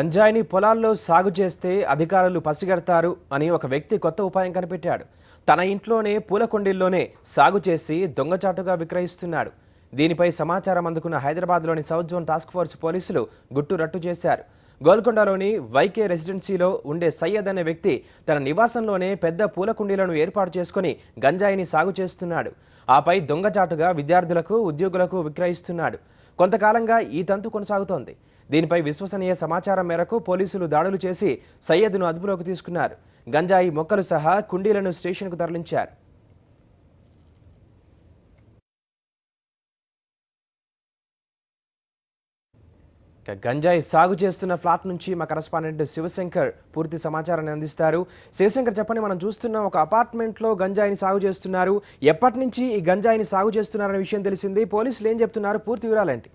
గంజాయిని పొలాల్లో సాగు చేస్తే అధికారులు పసిగడతారు అని ఒక వ్యక్తి కొత్త ఉపాయం కనిపెట్టాడు. తన ఇంట్లోనే పూల కుండీల్లోనే సాగు చేసి దొంగచాటుగా విక్రయిస్తున్నాడు. దీనిపై సమాచారం అందుకున్న హైదరాబాద్లోని సౌత్ జోన్ టాస్క్ ఫోర్స్ పోలీసులు గుట్టు రట్టు చేశారు. గోల్కొండలోని వైకే రెసిడెన్సీలో ఉండే సయ్యద్ అనే వ్యక్తి తన నివాసంలోనే పెద్ద పూల కుండీలను ఏర్పాటు చేసుకుని గంజాయిని సాగు చేస్తున్నాడు. ఆపై దొంగచాటుగా విద్యార్థులకు, ఉద్యోగులకు విక్రయిస్తున్నాడు. కొంతకాలంగా ఈ తంతు కొనసాగుతోంది. దీనిపై విశ్వసనీయ సమాచారం మేరకు పోలీసులు దాడులు చేసి సయ్యద్ను అదుపులోకి తీసుకున్నారు. గంజాయి మొక్కలు సహా కుండీలను స్టేషన్కు తరలించారు. గంజాయి సాగు చేస్తున్న ఫ్లాట్ నుంచి మా కరెస్పాండెంట్ శివశంకర్ పూర్తి సమాచారాన్ని అందిస్తారు. శివశంకర్, చెప్పండి, మనం చూస్తున్న ఒక అపార్ట్మెంట్లో గంజాయిని సాగు చేస్తున్నారు. ఎప్పటి నుంచి ఈ గంజాయిని సాగు చేస్తున్నారనే విషయం తెలిసింది. పోలీసులు ఏం చెప్తున్నారు? పూర్తి వివరాలేంటి?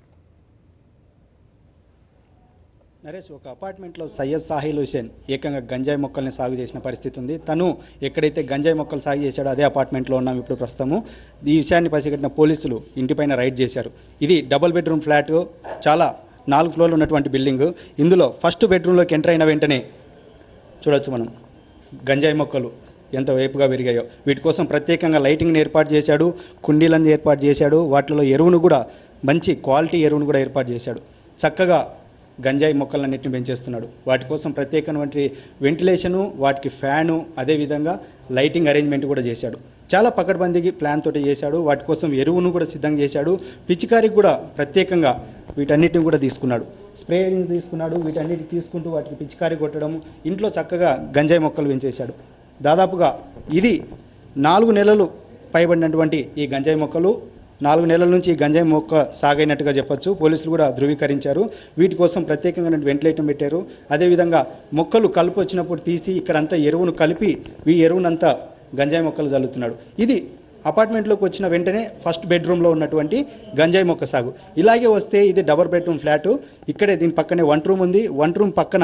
నరేష్, ఒక అపార్ట్మెంట్లో సయ్యద్ సాహిల్ హుసేన్ ఏకంగా గంజాయి మొక్కల్ని సాగు చేసిన పరిస్థితి ఉంది. తను ఎక్కడైతే గంజాయి మొక్కలు సాగు చేశాడో అదే అపార్ట్మెంట్లో ఉన్నాం ఇప్పుడు ప్రస్తుతము. ఈ విషయాన్ని పసిగట్టిన పోలీసులు ఇంటిపైన రైడ్ చేశారు. ఇది డబుల్ బెడ్రూమ్ ఫ్లాట్, చాలా 4 ఫ్లోర్లు ఉన్నటువంటి బిల్డింగ్. ఇందులో ఫస్ట్ బెడ్రూమ్లోకి ఎంటర్ అయిన వెంటనే చూడొచ్చు మనం గంజాయి మొక్కలు ఎంత వైపుగా పెరిగాయో. వీటి కోసం ప్రత్యేకంగా లైటింగ్ని ఏర్పాటు చేశాడు, కుండీలను ఏర్పాటు చేశాడు. వాటిలో ఎరువును కూడా మంచి క్వాలిటీ ఎరువును కూడా ఏర్పాటు చేశాడు. చక్కగా గంజాయి మొక్కలన్నింటిని పెంచేస్తున్నాడు. వాటి కోసం ప్రత్యేకమైనటువంటి వెంటిలేషను, వాటికి ఫ్యాను, అదేవిధంగా లైటింగ్ అరేంజ్మెంట్ కూడా చేశాడు. చాలా పకడ్బందీకి ప్లాన్ తోటి చేశాడు. వాటి కోసం ఎరువును కూడా సిద్ధం చేశాడు. పిచికారికి కూడా ప్రత్యేకంగా వీటన్నిటిని కూడా తీసుకున్నాడు. స్ప్రేయింగ్ తీసుకున్నాడు. వీటన్నిటిని తీసుకుంటూ వాటికి పిచికారి కొట్టడం, ఇంట్లో చక్కగా గంజాయి మొక్కలు పెంచేశాడు. దాదాపుగా ఇది 4 నెలలు పైబడినటువంటి ఈ గంజాయి మొక్కలు 4 నెలల నుంచి ఈ గంజాయి మొక్క సాగైనట్టుగా చెప్పొచ్చు. పోలీసులు కూడా ధృవీకరించారు. వీటి కోసం ప్రత్యేకంగా వెంటిలేటర్ పెట్టారు. అదేవిధంగా మొక్కలు కలుపు వచ్చినప్పుడు తీసి ఇక్కడంతా ఎరువును కలిపి ఈ ఎరువునంతా గంజాయి మొక్కలు చల్లుతున్నాడు. ఇది అపార్ట్మెంట్లోకి వచ్చిన వెంటనే ఫస్ట్ బెడ్రూమ్లో ఉన్నటువంటి గంజాయి మొక్క సాగు. ఇలాగే వస్తే ఇది డబుల్ బెడ్రూమ్ ఫ్లాటు. ఇక్కడే దీని పక్కనే 1 రూమ్ ఉంది. 1 రూమ్ పక్కన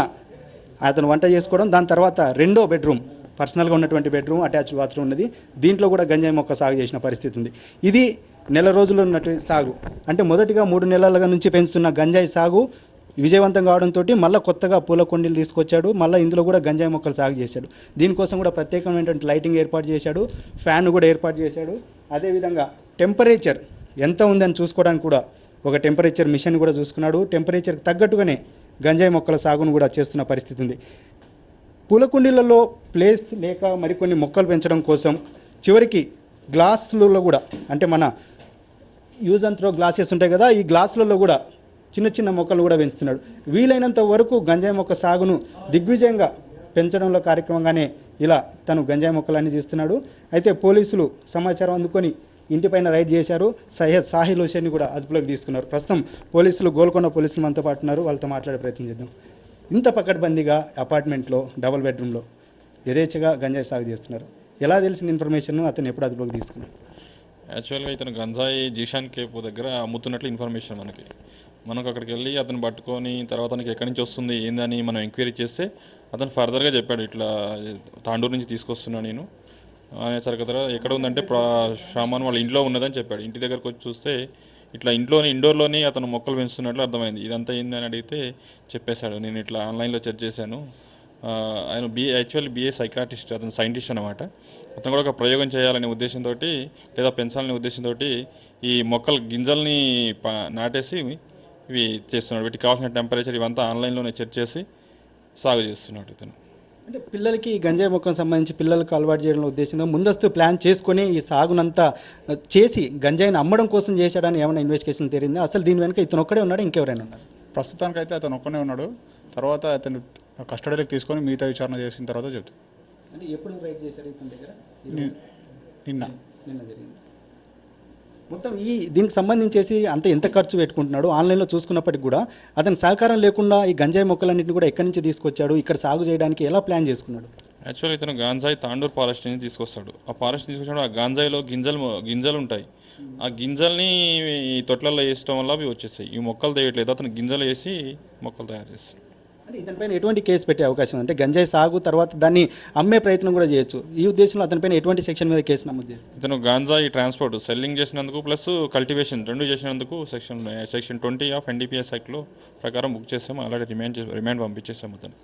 అతను వంట చేసుకోవడం, దాని తర్వాత 2వ బెడ్రూమ్ పర్సనల్గా ఉన్నటువంటి బెడ్రూమ్, అటాచ్డ్ బాత్రూమ్ ఉన్నది. దీంట్లో కూడా గంజాయి మొక్క సాగు చేసిన పరిస్థితి ఉంది. ఇది నెల రోజులు ఉన్నటువంటి సాగు. అంటే మొదటిగా 3 నెలల నుంచి పెంచుతున్న గంజాయి సాగు విజయవంతం కావడంతో మళ్ళీ కొత్తగా పూల కొండీలు తీసుకొచ్చాడు. మళ్ళీ ఇందులో కూడా గంజాయి మొక్కలు సాగు చేశాడు. దీనికోసం కూడా ప్రత్యేకమైనటువంటి లైటింగ్ ఏర్పాటు చేశాడు, ఫ్యాన్ కూడా ఏర్పాటు చేశాడు. అదేవిధంగా టెంపరేచర్ ఎంత ఉందని చూసుకోవడానికి కూడా ఒక టెంపరేచర్ మిషన్ కూడా చూసుకున్నాడు. టెంపరేచర్కి తగ్గట్టుగానే గంజాయి మొక్కల సాగును కూడా చేస్తున్న పరిస్థితి ఉంది. పూల కుండీలలో ప్లేస్ లేక మరికొన్ని మొక్కలు పెంచడం కోసం చివరికి గ్లాసులలో కూడా, అంటే మన యూజ్ అండ్ త్రో గ్లాసెస్ ఉంటాయి కదా, ఈ గ్లాసులలో కూడా చిన్న చిన్న మొక్కలు కూడా పెంచుతున్నాడు. వీలైనంత వరకు గంజాయి మొక్క సాగును దిగ్విజయంగా పెంచడంలో కార్యక్రమంగానే ఇలా తను గంజాయి మొక్కలన్నీ తీస్తున్నాడు. అయితే పోలీసులు సమాచారం అందుకొని ఇంటిపైన రైడ్ చేశారు. సయ్యద్ సాహిల్ హుసేన్ని కూడా అదుపులోకి తీసుకున్నారు. ప్రస్తుతం పోలీసులు గోల్కొండ పోలీసులు మనతో పాటు ఉన్నారు. వాళ్ళతో మాట్లాడే ప్రయత్నం చేద్దాం. ఇంత పకడ్బందీగా అపార్ట్మెంట్లో డబుల్ బెడ్రూమ్లో యథేచ్ఛగా గంజాయి సాగు చేస్తున్నారు. ఎలా తెలిసిన ఇన్ఫర్మేషన్ అతను ఎప్పుడు అదుపులోకి తీసుకున్నాడు? యాక్చువల్గా ఇతను గంజాయి జీషాన్ కేపు దగ్గర అమ్ముతున్నట్లు ఇన్ఫర్మేషన్ మనకు అక్కడికి వెళ్ళి అతను పట్టుకొని తర్వాత అతనికి ఎక్కడి నుంచి వస్తుంది ఏందని మనం ఎంక్వైరీ చేస్తే అతను ఫర్దర్గా చెప్పాడు, ఇట్లా తాండూరు నుంచి తీసుకొస్తున్నా నేను అనేసరికి తర్వాత ఎక్కడ ఉందంటే షామాన్ వాళ్ళ ఇంట్లో ఉన్నదని చెప్పాడు. ఇంటి దగ్గరకు వచ్చి చూస్తే ఇట్లా ఇండోర్లోని అతను మొక్కలు పెంచుతున్నట్లు అర్థమైంది. ఇదంతా ఏందని అడిగితే చెప్పేశాడు, నేను ఇట్లా ఆన్లైన్లో సెర్చ్ చేశాను. ఆయన యాక్చువల్లీ బిఏ సైకాట్రిస్ట్, అతను సైంటిస్ట్ అనమాట. అతను కూడా ఒక ప్రయోగం చేయాలనే ఉద్దేశంతో లేదా పెంచాలనే ఉద్దేశంతో ఈ మొక్కల గింజల్ని నాటేసి ఇవి చేస్తున్నాడు. వీటికి కావాల్సిన టెంపరేచర్ ఇవంతా ఆన్లైన్లోనే సెర్చ్ చేసి సాగు చేస్తున్నాడు ఇతను. అంటే పిల్లలకి గంజాయి మొక్కకు సంబంధించి పిల్లలకు అలవాటు చేయడం ఉద్దేశంతో ముందస్తు ప్లాన్ చేసుకొని ఈ సాగునంతా చేసి గంజాయిని అమ్మడం కోసం చేశాడని ఏమైనా ఇన్వెస్టిగేషన్ తెలియదా? అసలు దీని వెనుక ఇతను ఒక్కడే ఉన్నాడు, ఇంకెవరైనా ఉన్నారు? ప్రస్తుతానికైతే అతను ఒక్కనే ఉన్నాడు. తర్వాత అతను కస్టడీలోకి తీసుకొని మిగతా విచారణ చేసిన తర్వాత చెప్తాను. అంటే ఎప్పుడు రైడ్ చేశారు ఇతని దగ్గర? నిన్న జరిగింది. మొత్తం దీనికి సంబంధించేసి అంత ఎంత ఖర్చు పెట్టుకుంటున్నాడు ఆన్లైన్లో చూసుకున్నప్పటికి కూడా అతని సహకారం లేకుండా ఈ గంజాయి మొక్కలన్నింటినీ కూడా ఎక్కడి నుంచి తీసుకొచ్చాడు, ఇక్కడ సాగు చేయడానికి ఎలా ప్లాన్ చేసుకున్నాడు? యాక్చువల్లీ ఇతను గాంజాయి తాండూరు ఫారెస్ట్ నుంచి తీసుకొస్తాడు. ఆ ఫారెస్ట్ తీసుకొచ్చినప్పుడు ఆ గాంజాయిలో గింజలు ఉంటాయి. ఆ గింజల్ని ఈ తొట్లలో వేసడం వల్ల అవి వచ్చేస్తాయి. ఈ మొక్కలు తేయట్లేదు, అతను గింజలు వేసి మొక్కలు తయారు చేస్తాడు. అంటే ఇతనిపైన ఎటువంటి కేసు పెట్టే అవకాశం ఉంది? అంటే గంజాయి సాగు తర్వాత దాన్ని అమ్మే ప్రయత్నం కూడా చేయొచ్చు. ఈ ఉద్దేశంలో అతనిపైన ఎటువంటి సెక్షన్ మీద కేసు నమోదు చేస్తారు? ఇతను గాంజాయి ట్రాన్స్పోర్ట్ సెల్లింగ్ చేసినందుకు ప్లస్ కల్టివేషన్ రెండు చేసినందుకు సెక్షన్ 20 ఆఫ్ ఎన్డీపీఎస్ యాక్ట్లో ప్రకారం బుక్ చేసాము. అలాగే రిమాండ్ పంపించేసాము అతను.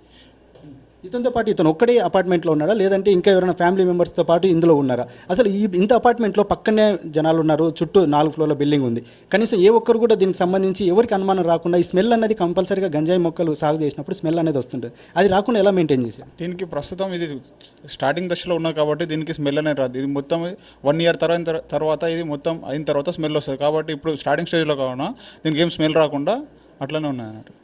ఇతనితో పాటు ఇతను ఒక్కడే అపార్ట్మెంట్లో ఉన్నారా, లేదంటే ఇంకా ఎవరైనా ఫ్యామిలీ మెంబర్స్తో పాటు ఇందులో ఉన్నారా? అసలు ఇంత అపార్ట్మెంట్లో పక్కనే జనాలు ఉన్నారు, చుట్టూ 4 ఫ్లోర్ల బిల్డింగ్ ఉంది. కనీసం ఏ ఒక్కరు కూడా దీనికి సంబంధించి ఎవరికి అనుమానం రాకుండా ఈ స్మెల్ అనేది కంపల్సరీగా గంజాయి మొక్కలు సాగు చేసినప్పుడు స్మెల్ అనేది వస్తుంటుంది. అది రాకుండా ఎలా మెయింటైన్ చేశారు? దీనికి ప్రస్తుతం ఇది స్టార్టింగ్ దశలో ఉన్నది కాబట్టి దీనికి స్మెల్ అనేది రాదు. ఇది మొత్తం 1 ఇయర్ తర్వాత ఇది మొత్తం అయిన తర్వాత స్మెల్ వస్తుంది. కాబట్టి ఇప్పుడు స్టార్టింగ్ స్టేజ్లో కావున దీనికి ఏం స్మెల్ రాకుండా అట్లనే ఉన్నాయి అన్నట్టు.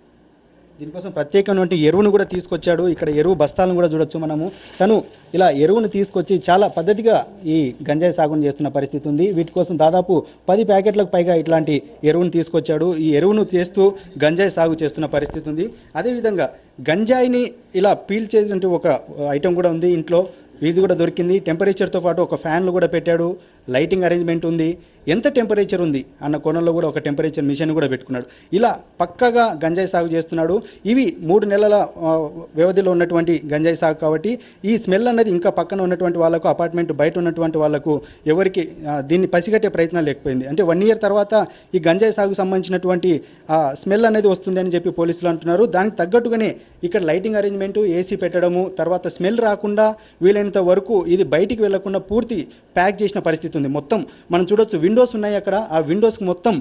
దీనికోసం ప్రత్యేకమైన ఎరువును కూడా తీసుకొచ్చాడు. ఇక్కడ ఎరువు బస్తాలను కూడా చూడొచ్చు మనము. తను ఇలా ఎరువును తీసుకొచ్చి చాలా పద్ధతిగా ఈ గంజాయి సాగును చేస్తున్న పరిస్థితి ఉంది. వీటి కోసం దాదాపు 10 ప్యాకెట్లకు పైగా ఇట్లాంటి ఎరువును తీసుకొచ్చాడు. ఈ ఎరువును చేస్తూ గంజాయి సాగు చేస్తున్న పరిస్థితి ఉంది. అదేవిధంగా గంజాయిని ఇలా పీల్ చేసినట్టు ఒక ఐటెం కూడా ఉంది ఇంట్లో. ఇది కూడా దొరికింది. టెంపరేచర్తో పాటు ఒక ఫ్యాన్లు కూడా పెట్టాడు. లైటింగ్ అరేంజ్మెంట్ ఉంది. ఎంత టెంపరేచర్ ఉంది అన్న కోణంలో కూడా ఒక టెంపరేచర్ మిషన్ కూడా పెట్టుకున్నాడు. ఇలా పక్కగా గంజాయి సాగు చేస్తున్నాడు. ఇవి 3 నెలల వ్యవధిలో ఉన్నటువంటి గంజాయి సాగు కాబట్టి ఈ స్మెల్ అనేది ఇంకా పక్కన ఉన్నటువంటి వాళ్ళకు, అపార్ట్మెంట్ బయట ఉన్నటువంటి వాళ్ళకు ఎవరికి దీన్ని పసిగట్టే ప్రయత్నం లేకపోయింది. అంటే 1 ఇయర్ తర్వాత ఈ గంజాయి సాగుకు సంబంధించినటువంటి స్మెల్ అనేది వస్తుంది అని చెప్పి పోలీసులు అంటున్నారు. దానికి తగ్గట్టుగానే ఇక్కడ లైటింగ్ అరేంజ్మెంటు, ఏసీ పెట్టడము, తర్వాత స్మెల్ రాకుండా వీలైనంత వరకు ఇది బయటికి వెళ్లకుండా పూర్తి ప్యాక్ చేసిన పరిస్థితి ఉంది. మొత్తం మనం చూడొచ్చు, విండోస్ ఉన్నాయి అక్కడ. ఆ విండోస్కి మొత్తం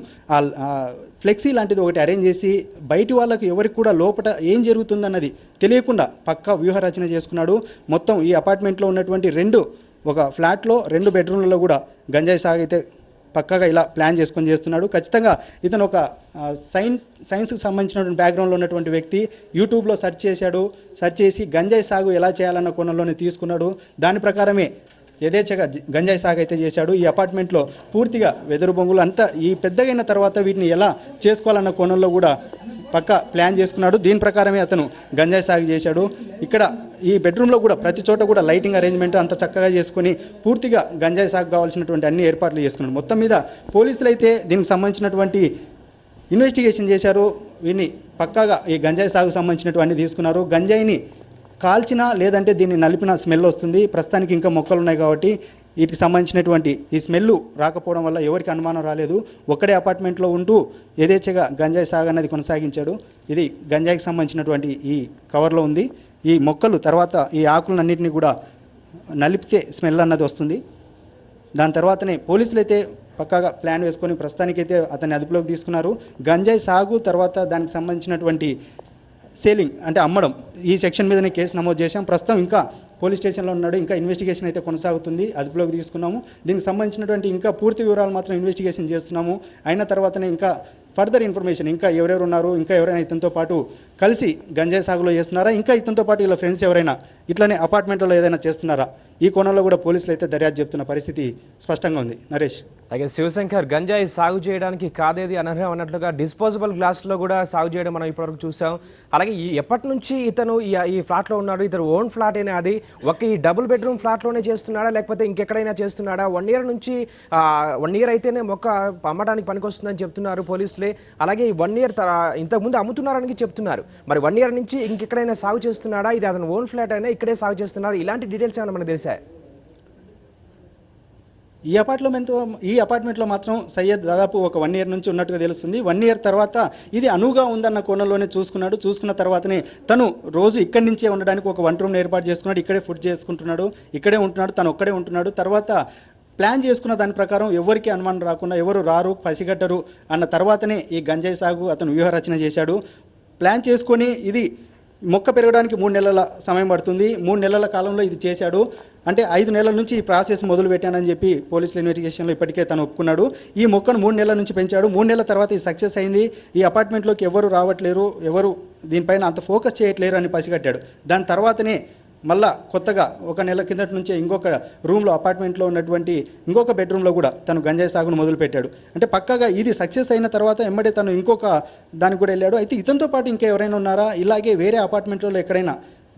ఫ్లెక్సీ లాంటిది ఒకటి అరేంజ్ చేసి బయటి వాళ్ళకు ఎవరికి కూడా లోపల ఏం జరుగుతుందన్నది తెలియకుండా పక్కా వ్యూహ రచన చేసుకున్నాడు. మొత్తం ఈ అపార్ట్మెంట్లో ఉన్నటువంటి ఒక ఫ్లాట్లో 2 బెడ్రూమ్లలో కూడా గంజాయి సాగు అయితే పక్కాగా ఇలా ప్లాన్ చేసుకొని చేస్తున్నాడు. ఖచ్చితంగా ఇతను ఒక సైన్స్కి సంబంధించినటువంటి బ్యాక్గ్రౌండ్లో ఉన్నటువంటి వ్యక్తి. యూట్యూబ్లో సెర్చ్ చేసి గంజాయి సాగు ఎలా చేయాలన్న కోణంలోనే తీసుకున్నాడు. దాని ప్రకారమే యథేచ్ఛగా గంజాయి సాగు అయితే చేశాడు. ఈ అపార్ట్మెంట్లో పూర్తిగా వెదురు బొంగులు అంతా ఈ పెద్దగైన తర్వాత వీటిని ఎలా చేసుకోవాలన్న కోణంలో కూడా పక్కా ప్లాన్ చేసుకున్నాడు. దీని ప్రకారమే అతను గంజాయి సాగు చేశాడు. ఇక్కడ ఈ బెడ్రూమ్లో కూడా ప్రతి చోట కూడా లైటింగ్ అరేంజ్మెంట్ అంత చక్కగా చేసుకొని పూర్తిగా గంజాయి సాగు కావాల్సినటువంటి అన్ని ఏర్పాట్లు చేసుకున్నాడు. మొత్తం మీద పోలీసులు అయితే దీనికి సంబంధించినటువంటి ఇన్వెస్టిగేషన్ చేశారు. వీరిని పక్కాగా ఈ గంజాయి సాగుకు సంబంధించినటువంటి తీసుకున్నారు. గంజాయిని కాల్చినా లేదంటే దీన్ని నలిపిన స్మెల్ వస్తుంది. ప్రస్తుతానికి ఇంకా మొక్కలు ఉన్నాయి కాబట్టి వీటికి సంబంధించినటువంటి ఈ స్మెల్ రాకపోవడం వల్ల ఎవరికి అనుమానం రాలేదు. ఒక్కడే అపార్ట్మెంట్లో ఉంటూ యథేచ్ఛగా గంజాయి సాగు అనేది కొనసాగించాడు. ఇది గంజాయికి సంబంధించినటువంటి ఈ కవర్లో ఉంది. ఈ మొక్కలు తర్వాత ఈ ఆకులన్నింటినీ కూడా నలిపితే స్మెల్ అన్నది వస్తుంది. దాని తర్వాతనే పోలీసులు అయితే పక్కాగా ప్లాన్ వేసుకొని ప్రస్తుతానికైతే అతన్ని అదుపులోకి తీసుకున్నారు. గంజాయి సాగు తర్వాత దానికి సంబంధించినటువంటి సేలింగ్ అంటే అమ్మడం, ఈ సెక్షన్ మీదనే కేసు నమోదు చేశాం. ప్రస్తుతం ఇంకా పోలీస్ స్టేషన్లో ఉన్నాడు. ఇంకా ఇన్వెస్టిగేషన్ అయితే కొనసాగుతుంది. అదుపులోకి తీసుకున్నాము. దీనికి సంబంధించినటువంటి ఇంకా పూర్తి వివరాలు మాత్రం ఇన్వెస్టిగేషన్ చేస్తున్నాము. అయిన తర్వాతనే ఇంకా ఫర్దర్ ఇన్ఫర్మేషన్ ఇంకా ఎవరెవరు ఉన్నారు, ఇంకా ఎవరైనా ఇతనితో పాటు కలిసి గంజాయి సాగులో చేస్తున్నారా, ఇంకా ఇతనితో పాటు ఇలా ఫ్రెండ్స్ ఎవరైనా ఇట్లనే అపార్ట్మెంట్లో ఏదైనా చేస్తున్నారా, ఈ కోణంలో కూడా పోలీసులు అయితే దర్యాప్తు చెప్తున్న పరిస్థితి స్పష్టంగా ఉంది. నరేష్, అలాగే శివశంకర్, గంజాయి సాగు చేయడానికి కాదేది అనర్హం అన్నట్లుగా డిస్పోజబుల్ గ్లాస్లో కూడా సాగు చేయడం మనం ఇప్పటివరకు చూసాం. అలాగే ఎప్పటి నుంచి ఇతను ఈ ఫ్లాట్లో ఉన్నాడు? ఇతను ఓన్ ఫ్లాట్ అయినా అది ఈ డబుల్ బెడ్రూమ్ ఫ్లాట్లోనే చేస్తున్నాడా, లేకపోతే ఇంకెక్కడైనా చేస్తున్నాడా? 1 ఇయర్ నుంచి 1 ఇయర్ అయితేనే మొక్క అమ్మడానికి పనికొస్తుందని చెప్తున్నారు పోలీసులే. అలాగే ఈ 1 ఇయర్ ఇంతకుముందు అమ్ముతున్నారని చెప్తున్నారు. మరి 1 ఇయర్ నుంచి ఇంకెక్కడైనా సాగు చేస్తున్నాడా, ఇది అతను ఓన్ ఫ్లాట్ అయినా ఇక్కడే సాగు చేస్తున్నారు, ఇలాంటి డీటెయిల్స్ ఏమైనా మనకు తెలిసాయి? ఈ అపార్ట్మెంట్లో మాత్రం సయ్యద్ దాదాపు ఒక 1 ఇయర్ నుంచి ఉన్నట్టుగా తెలుస్తుంది. 1 ఇయర్ తర్వాత ఇది అనువుగా ఉందన్న కోణంలోనే చూసుకున్న తర్వాతనే తను రోజు ఇక్కడి నుంచే ఉండడానికి ఒక 1 రూమ్ ఏర్పాటు చేసుకున్నాడు. ఇక్కడే ఫుడ్ చేసుకుంటున్నాడు, ఇక్కడే ఉంటున్నాడు, తను ఒక్కడే ఉంటున్నాడు. తర్వాత ప్లాన్ చేసుకున్న దాని ప్రకారం ఎవరికి అనుమానం రాకుండా, ఎవరు రారు, పసిగట్టరు అన్న తర్వాతనే ఈ గంజాయి సాగు అతను వ్యూహరచన చేశాడు. ప్లాన్ చేసుకొని ఇది మొక్క పెరగడానికి 3 నెలల సమయం పడుతుంది. 3 నెలల కాలంలో ఇది చేశాడు. అంటే 5 నెలల నుంచి ఈ ప్రాసెస్ మొదలు పెట్టానని చెప్పి పోలీసుల ఇన్వెస్టిగేషన్లో ఇప్పటికే తను ఒప్పుకున్నాడు. ఈ మొక్కను 3 నెలల నుంచి పెంచాడు. 3 నెలల తర్వాత ఇది సక్సెస్ అయింది. ఈ అపార్ట్మెంట్లోకి ఎవరు రావట్లేరు, ఎవరు దీనిపైన అంత ఫోకస్ చేయట్లేరు అని పసిగట్టాడు. దాని తర్వాతనే మళ్ళా కొత్తగా 1 నెల కిందటి నుంచే ఇంకొక రూమ్లో అపార్ట్మెంట్లో ఉన్నటువంటి ఇంకొక బెడ్రూమ్లో కూడా తను గంజాయి సాగును మొదలుపెట్టాడు. అంటే పక్కగా ఇది సక్సెస్ అయిన తర్వాత ఎమ్మడే తను ఇంకొక దానికి కూడా వెళ్ళాడు. అయితే ఇతనితో పాటు ఇంకా ఎవరైనా ఉన్నారా, ఇలాగే వేరే అపార్ట్మెంట్లో ఎక్కడైనా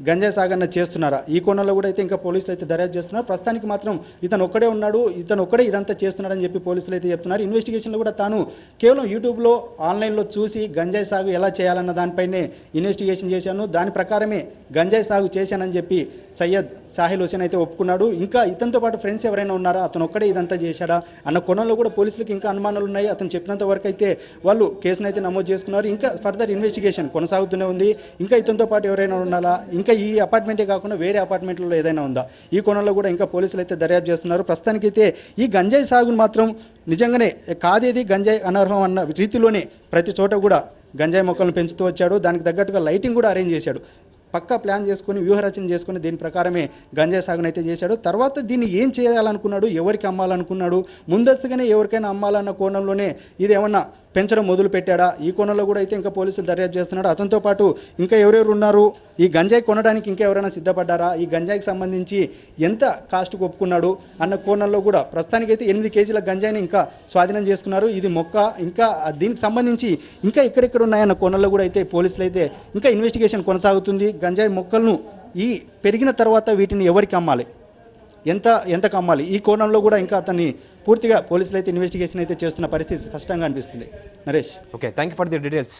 గంజాయి సాగన్న చేస్తున్నారా, ఈ కోణంలో కూడా అయితే ఇంకా పోలీసులు అయితే దర్యాప్తు చేస్తున్నారు. ప్రస్తుతానికి మాత్రం ఇతను ఒక్కడే ఉన్నాడు, ఇతను ఒక్కడే ఇదంతా చేస్తున్నాడని చెప్పి పోలీసులు అయితే చెప్తున్నారు. ఇన్వెస్టిగేషన్లో కూడా తాను కేవలం యూట్యూబ్లో ఆన్లైన్లో చూసి గంజాయి సాగు ఎలా చేయాలన్న దానిపైనే ఇన్వెస్టిగేషన్ చేశాను, దాని ప్రకారమే గంజాయి సాగు చేశానని చెప్పి సయ్యద్ సాహిల్ హుసేన్ అయితే ఒప్పుకున్నాడు. ఇంకా ఇతనితో పాటు ఫ్రెండ్స్ ఎవరైనా ఉన్నారా, అతను ఒక్కడే ఇదంతా చేశాడా అన్న కోణంలో కూడా పోలీసులకు ఇంకా అనుమానాలు ఉన్నాయి. అతను చెప్పినంత వరకు అయితే వాళ్ళు కేసును అయితే నమోదు చేసుకున్నారు. ఇంకా ఫర్దర్ ఇన్వెస్టిగేషన్ కొనసాగుతూనే ఉంది. ఇంకా ఇతనితో పాటు ఎవరైనా ఉన్నారా, ఇంకా ఈ అపార్ట్మెంటే కాకుండా వేరే అపార్ట్మెంట్లలో ఏదైనా ఉందా, ఈ కోణంలో కూడా ఇంకా పోలీసులు అయితే దర్యాప్తు చేస్తున్నారు. ప్రస్తుతానికైతే ఈ గంజాయి సాగును మాత్రం నిజంగానే కాదేది గంజాయి అనర్హం అన్న రీతిలోనే ప్రతి చోట కూడా గంజాయి మొక్కలను పెంచుతూ వచ్చాడు. దానికి తగ్గట్టుగా లైటింగ్ కూడా అరేంజ్ చేశాడు. పక్కా ప్లాన్ చేసుకుని వ్యూహరచన చేసుకుని దీని ప్రకారమే గంజాయి సాగునైతే చేశాడు. తర్వాత దీన్ని ఏం చేయాలనుకున్నాడు, ఎవరికి అమ్మాలనుకున్నాడు, ముందస్తుగానే ఎవరికైనా అమ్మాలన్న కోణంలోనే ఇది ఏమన్నా పెంచడం మొదలు పెట్టాడా, ఈ కోణంలో కూడా అయితే ఇంకా పోలీసులు దర్యాప్తు చేస్తున్నాడు. అతనితో పాటు ఇంకా ఎవరెవరు ఉన్నారు, ఈ గంజాయి కొనడానికి ఇంకా ఎవరైనా సిద్ధపడ్డారా, ఈ గంజాయికి సంబంధించి ఎంత కాస్ట్కి ఒప్పుకున్నాడు అన్న కోణంలో కూడా ప్రస్తుతానికైతే 8 కేజీల గంజాయిని ఇంకా స్వాధీనం చేసుకున్నారు. ఇది మొక్క ఇంకా దీనికి సంబంధించి ఇంకా ఎక్కడెక్కడ ఉన్నాయన్న కోణంలో కూడా అయితే పోలీసులు అయితే ఇంకా ఇన్వెస్టిగేషన్ కొనసాగుతుంది. గంజాయి మొక్కలను ఈ పెరిగిన తర్వాత వీటిని ఎవరికి అమ్మాలి, ఎంతకు అమ్మాలి, ఈ కోణంలో కూడా ఇంకా అతన్ని పూర్తిగా పోలీసులు అయితే ఇన్వెస్టిగేషన్ అయితే చేస్తున్న పరిస్థితి స్పష్టంగా అనిపిస్తుంది. Naresh, okay, thank you for the details.